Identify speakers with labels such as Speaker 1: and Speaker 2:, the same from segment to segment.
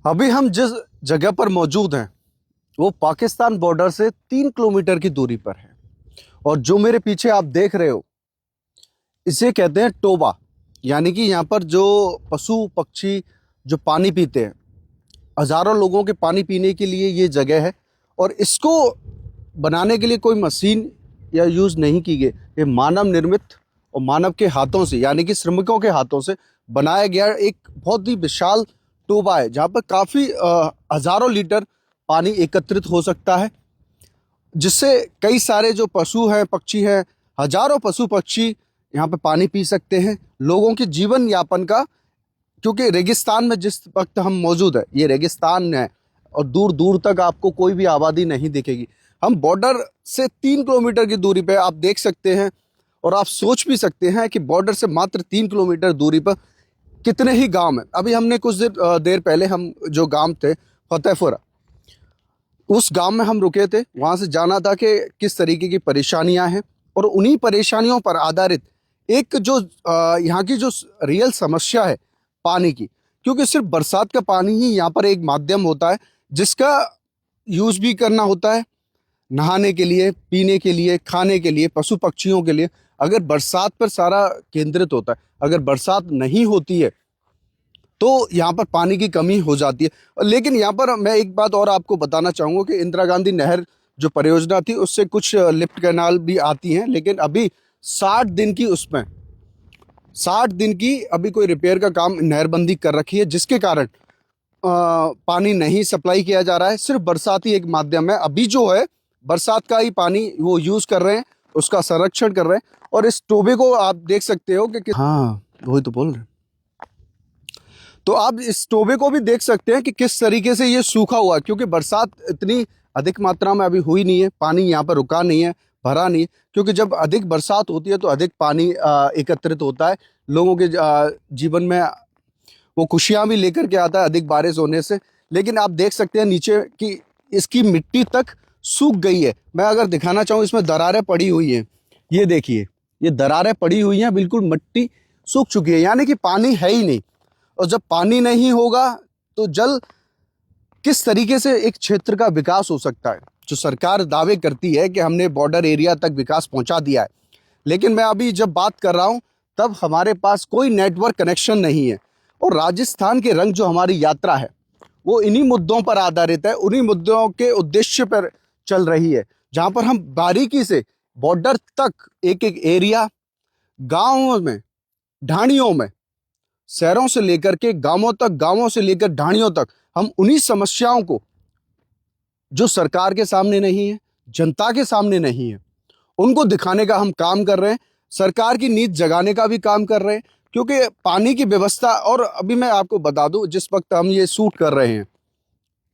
Speaker 1: अभी हम जिस जगह पर मौजूद हैं वो पाकिस्तान बॉर्डर से 3 किलोमीटर की दूरी पर है। और जो मेरे पीछे आप देख रहे हो इसे कहते हैं टोबा। यानी कि यहाँ पर जो पशु पक्षी जो पानी पीते हैं, हज़ारों लोगों के पानी पीने के लिए ये जगह है। और इसको बनाने के लिए कोई मशीन या यूज़ नहीं की गई, ये मानव निर्मित और मानव के हाथों से यानी कि श्रमिकों के हाथों से बनाया गया एक बहुत ही विशाल टोबा है, जहाँ पर काफ़ी हज़ारों लीटर पानी एकत्रित हो सकता है, जिससे कई सारे जो पशु हैं पक्षी हैं, हज़ारों पशु पक्षी यहाँ पे पानी पी सकते हैं। लोगों के जीवन यापन का, क्योंकि रेगिस्तान में जिस वक्त हम मौजूद है ये रेगिस्तान है और दूर दूर तक आपको कोई भी आबादी नहीं दिखेगी। हम बॉर्डर से 3 किलोमीटर की दूरी पे आप देख सकते हैं और आप सोच भी सकते हैं कि बॉर्डर से मात्र 3 किलोमीटर दूरी पर कितने ही गांव हैं। अभी हमने कुछ देर पहले हम जो गांव थे फतेहपुरा, उस गांव में हम रुके थे। वहां से जाना था कि किस तरीके की परेशानियां हैं और उन्हीं परेशानियों पर आधारित एक जो यहाँ की जो रियल समस्या है पानी की, क्योंकि सिर्फ बरसात का पानी ही यहाँ पर एक माध्यम होता है जिसका यूज़ भी करना होता है नहाने के लिए, पीने के लिए, खाने के लिए, पशु पक्षियों के लिए। अगर बरसात पर सारा केंद्रित होता है, अगर बरसात नहीं होती है तो यहाँ पर पानी की कमी हो जाती है। लेकिन यहाँ पर मैं एक बात और आपको बताना चाहूँगा कि इंदिरा गांधी नहर जो परियोजना थी उससे कुछ लिफ्ट कैनाल भी आती हैं, लेकिन अभी 60 दिन की उसमें 60 दिन की अभी कोई रिपेयर का काम नहरबंदी कर रखी है, जिसके कारण पानी नहीं सप्लाई किया जा रहा है। सिर्फ बरसाती एक माध्यम है। अभी जो है बरसात का ही पानी वो यूज़ कर रहे हैं, उसका संरक्षण कर रहे हैं। और इस टोबे को आप देख सकते हो कि हाँ वही तो बोल रहे हैं। तो आप इस टोबे को भी देख सकते हैं कि किस तरीके से ये सूखा हुआ है, क्योंकि बरसात इतनी अधिक मात्रा में अभी हुई नहीं है, पानी यहाँ पर रुका नहीं है, भरा नहीं है। क्योंकि जब अधिक बरसात होती है तो अधिक पानी एकत्रित होता है, लोगों के जीवन में वो खुशियाँ भी लेकर के आता है अधिक बारिश होने से। लेकिन आप देख सकते हैं नीचे कि इसकी मिट्टी तक सूख गई है। मैं अगर दिखाना चाहूँ, इसमें दरारें पड़ी हुई हैं, ये देखिए, ये दरारें पड़ी हुई हैं, बिल्कुल मिट्टी सूख चुकी है, यानी कि पानी है ही नहीं। और जब पानी नहीं होगा तो जल किस तरीके से एक क्षेत्र का विकास हो सकता है। जो सरकार दावे करती है कि हमने बॉर्डर एरिया तक विकास पहुंचा दिया है, लेकिन मैं अभी जब बात कर रहा हूं तब हमारे पास कोई नेटवर्क कनेक्शन नहीं है। और राजस्थान के रंग जो हमारी यात्रा है वो इन्हीं मुद्दों पर आधारित है, उन्हीं मुद्दों के उद्देश्य पर चल रही है, जहां पर हम बारीकी से बॉर्डर तक एक एक एरिया, गाँवों में, ढाणियों में, शहरों से लेकर के गांवों तक, गांवों से लेकर ढाणियों तक, हम उन्हीं समस्याओं को जो सरकार के सामने नहीं है, जनता के सामने नहीं है, उनको दिखाने का हम काम कर रहे हैं। सरकार की नींद जगाने का भी काम कर रहे हैं, क्योंकि पानी की व्यवस्था। और अभी मैं आपको बता दूं, जिस वक्त हम ये शूट कर रहे हैं,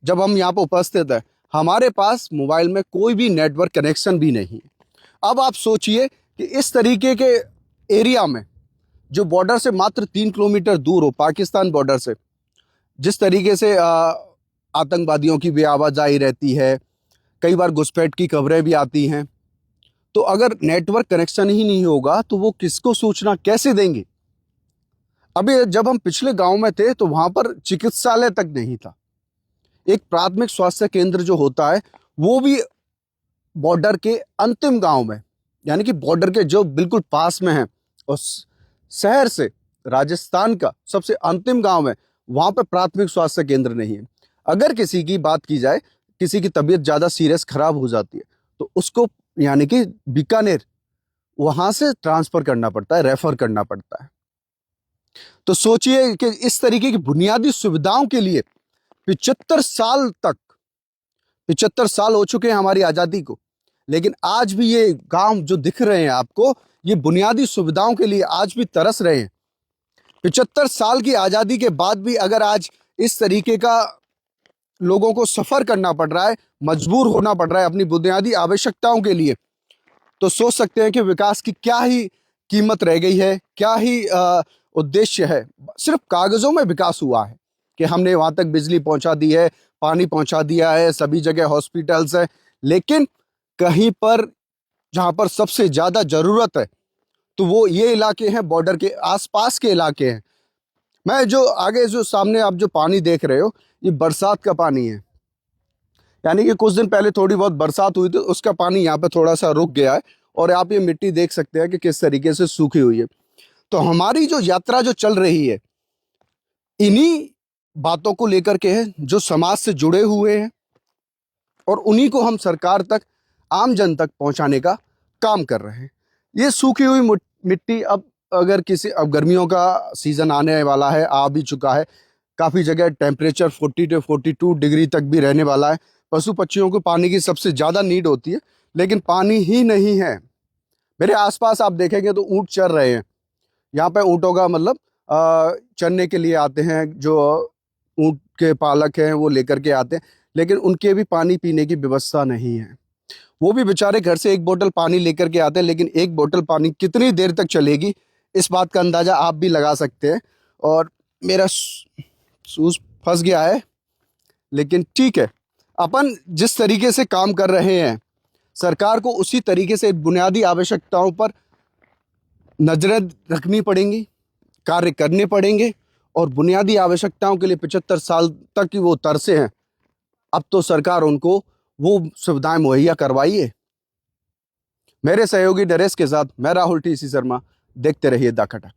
Speaker 1: जब हम यहाँ पर उपस्थित है, हमारे पास मोबाइल में कोई भी नेटवर्क कनेक्शन भी नहीं है। अब आप सोचिए कि इस तरीके के एरिया में जो बॉर्डर से मात्र 3 किलोमीटर दूर हो, पाकिस्तान बॉर्डर से, जिस तरीके से आतंकवादियों की भी आवाजाही रहती है, कई बार घुसपैठ की खबरें भी आती हैं, तो अगर नेटवर्क कनेक्शन ही नहीं होगा तो वो किसको सूचना कैसे देंगे। अभी जब हम पिछले गांव में थे तो वहां पर चिकित्सालय तक नहीं था। एक प्राथमिक स्वास्थ्य केंद्र जो होता है वो भी बॉर्डर के अंतिम गांव में, यानी कि बॉर्डर के जो बिल्कुल पास में है, और शहर से राजस्थान का सबसे अंतिम गांव है, वहां पर प्राथमिक स्वास्थ्य केंद्र नहीं है। अगर किसी की बात की जाए, किसी की तबीयत ज़्यादा सीरियस खराब हो जाती है तो उसको यानी कि बीकानेर वहां से ट्रांसफर करना पड़ता है, रेफर करना पड़ता है। तो सोचिए कि इस तरीके की बुनियादी सुविधाओं के लिए 75 साल हो चुके हैं हमारी आज़ादी को, लेकिन आज भी ये गांव जो दिख रहे हैं आपको, ये बुनियादी सुविधाओं के लिए आज भी तरस रहे हैं। 75 साल की आज़ादी के बाद भी अगर आज इस तरीके का लोगों को सफ़र करना पड़ रहा है, मजबूर होना पड़ रहा है अपनी बुनियादी आवश्यकताओं के लिए, तो सोच सकते हैं कि विकास की क्या ही कीमत रह गई है, क्या ही उद्देश्य है। सिर्फ कागज़ों में विकास हुआ है कि हमने वहाँ तक बिजली पहुँचा दी है, पानी पहुँचा दिया है, सभी जगह हॉस्पिटल्स हैं, लेकिन कहीं पर जहाँ पर सबसे ज़्यादा ज़रूरत है तो वो ये इलाके हैं, बॉर्डर के आसपास के इलाके हैं। मैं जो आगे जो सामने आप जो पानी देख रहे हो, ये बरसात का पानी है। यानी कि कुछ दिन पहले थोड़ी बहुत बरसात हुई थी, उसका पानी यहाँ पे थोड़ा सा रुक गया है। और आप ये मिट्टी देख सकते हैं कि किस तरीके से सूखी हुई है। तो हमारी जो यात्रा जो चल रही है, इन्हीं बातों को लेकर के है, जो समाज से जुड़े हुए हैं, और उन्हीं को हम सरकार तक, आम जन तक पहुंचाने का काम कर रहे हैं। ये सूखी हुई मिट्टी अब, अगर किसी, अब गर्मियों का सीजन आने वाला है, आ भी चुका है। काफ़ी जगह टेम्परेचर 40 से 42 डिग्री तक भी रहने वाला है। पशु पक्षियों को पानी की सबसे ज़्यादा नीड होती है, लेकिन पानी ही नहीं है। मेरे आसपास आप देखेंगे तो ऊँट चर रहे हैं। यहाँ पे ऊँटों का मतलब चरने के लिए आते हैं, जो ऊँट के पालक हैं वो लेकर के आते हैं, लेकिन उनके भी पानी पीने की व्यवस्था नहीं है। वो भी बेचारे घर से एक बोतल पानी लेकर के आते हैं, लेकिन एक बोतल पानी कितनी देर तक चलेगी, इस बात का अंदाज़ा आप भी लगा सकते हैं। और मेरा शूज़ फंस गया है, लेकिन ठीक है, अपन जिस तरीके से काम कर रहे हैं, सरकार को उसी तरीके से बुनियादी आवश्यकताओं पर नजरें रखनी पड़ेंगी, कार्य करने पड़ेंगे। और बुनियादी आवश्यकताओं के लिए 75 साल तक की वो तरसे हैं, अब तो सरकार उनको वो सुविधाएं मुहैया करवाइए। मेरे सहयोगी नरेश के साथ मैं राहुल टी सी शर्मा, देखते रहिए द खटक।